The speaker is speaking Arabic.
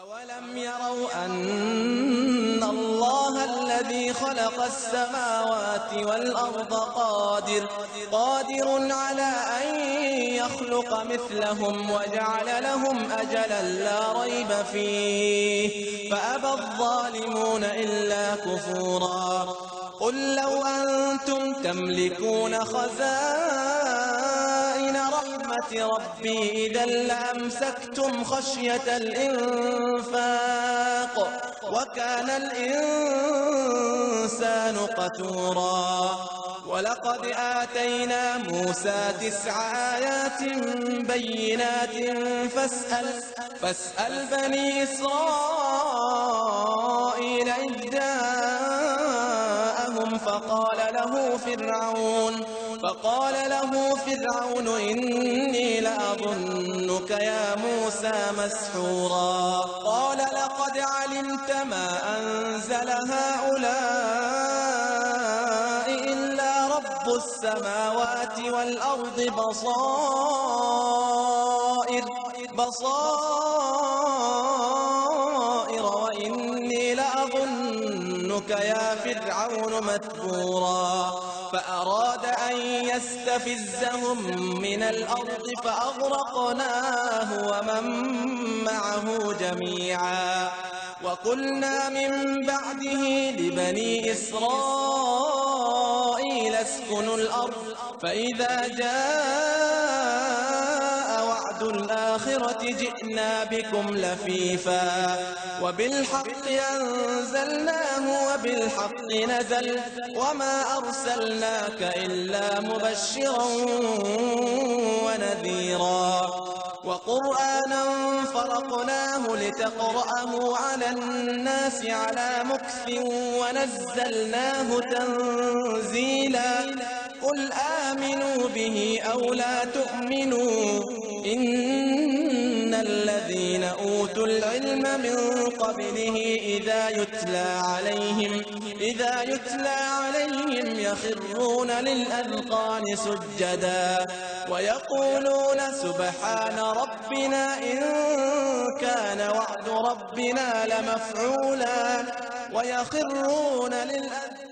أولم يروا أن الله الذي خلق السماوات والأرض قادر على أن يخلق مثلهم وجعل لهم أجلا لا ريب فيه فأبى الظالمون إلا كفورا. قل لو أنتم تملكون خزائن رحمة ربي إذا لأمسكتم خشية الإنفاق وكان الإنسان قتورا. ولقد آتينا موسى 9 آيات بينات فاسأل بني إسرائيل إذ جاءهم فقال له فرعون إني لأظنك يا موسى مسحورا. قال لقد علمت ما أنزل هؤلاء إلا رب السماوات والأرض بصائر وإني لأظنك يا فرعون مثبورا. فأراد أن يستفزهم من الأرض فأغرقناه ومن معه جميعا. وقلنا من بعده لبني إسرائيل اسكنوا الأرض فإذا جاء وعد الآخرة جئنا بكم لفيفا وبالحق أنزلناه وبالحق نزل وما أرسلناك إلا مبشرا ونذيرا. وقرآنا فرقناه لتقرأه على الناس على مكث ونزلناه تنزيلا. قل آمنوا به أو لا تؤمنوا إن الذين أوتوا العلم من قبله إذا يتلى عليهم يخرون للأذقان سجدا ويقولون سبحان ربنا إن كان وعد ربنا لمفعولا ويخرون للأذقان